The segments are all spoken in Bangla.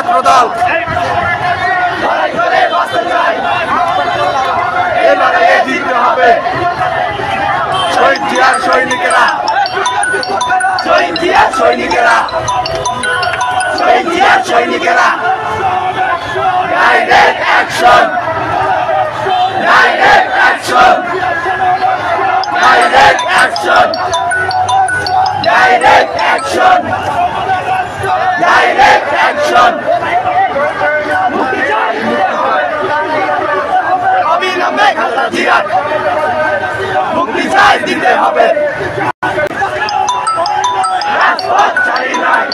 ছাত্রদল জিততে হবে। শহীদ জিয়ার সৈনিকেরা, শহীদ জিয়ার সৈনিকেরা, শহীদ জিয়ার সৈনিকেরা, direct action, direct action, direct action, direct action, direct action. অবিলম্বে খালেদা জিয়ার মুক্তি চাই, দিতে হবে। রাজপথ ছাড়ি নাই,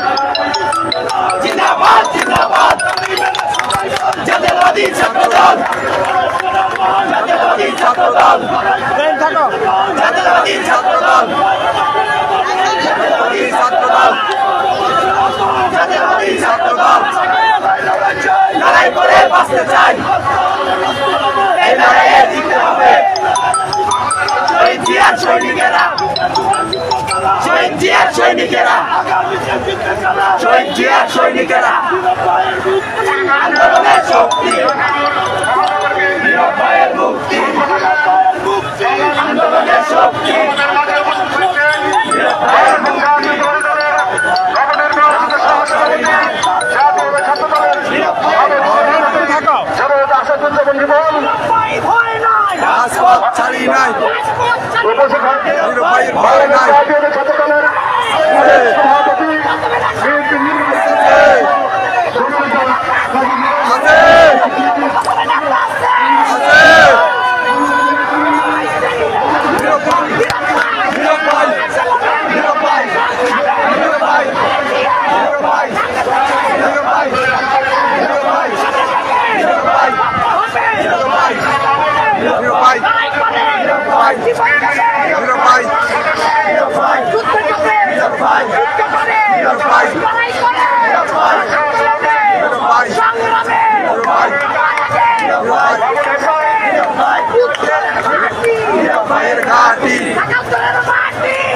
জিন্দাবাদ জিন্দাবাদ, জাতীয়তাবাদী ছাত্রদল, জাতীয়তাবাদী ছাত্রদল, জাতীয়তাবাদী ছাত্রদল, জাতীয়তাবাদী ছাত্রদল, জাতীয়তাবাদী ছাত্রদল। লড়াই করে বাঁচতে চাই, এই লড়াইয়ে জিততে হবে। শহীদ জিয়ার সৈনিকেরা, শহীদ জিয়ার সৈনিকেরা, শহীদ জিয়ার সৈনিকেরা, আন্দোলনের শক্তি, নিরভয়ের মুক্তি, আন্দোলনের শক্তি, নিরভয়ের মুক্তি। রাজপথ ছাড়ি নাই, ভয় নাই।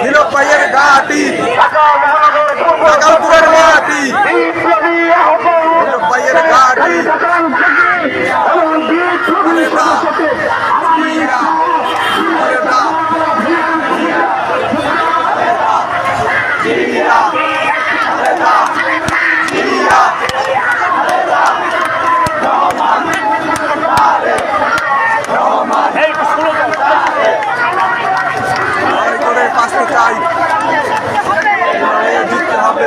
নিরপায়ের ঘাটি, ঢাকালপুরের মাটি, নিরপায়ের ঘাটি। জিততে হবে।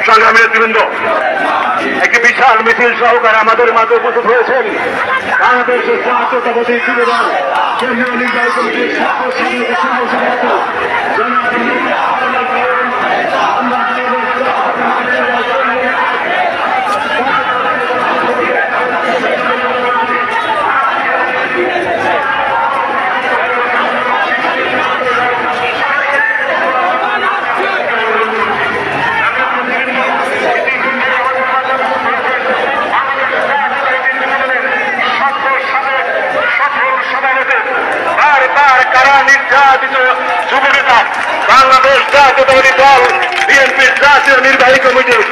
সংগ্রামী নেতৃবৃন্দ, একটি বিশাল মিছিল সহকারে আমাদের মাঝে উপস্থিত হয়েছেন বাংলাদেশের জাতীয়তাবাদী যুবদল কেন্দ্রীয় নির্বাহী কমিটির কারা নির্যাতিত যুবনেতা বাংলাদেশ জাতীয়তাবাদী দল বিএনপির জাতীয় নির্বাহী কমিটির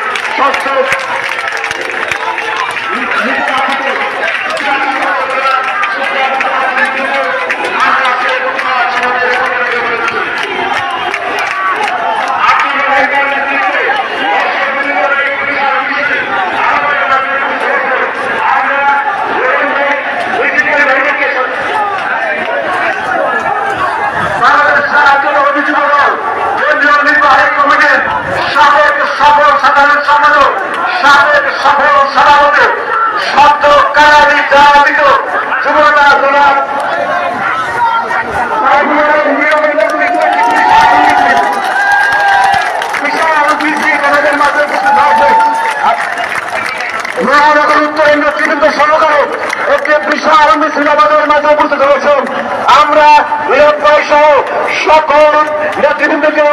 সাবেক সফল সভাপতি শব্দ কারা নির্যাতিত যুবনেতা জনাব নেতৃবৃন্দ সহকারে একটি বিশাল মিছিল আমাদের মাঝে উপস্থিত হয়েছেন। আমরা নিরক্ষয় সহ সকল নেতৃবৃন্দকে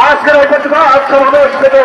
আজকের এই প্রতিবাদ সমাবেশ থেকে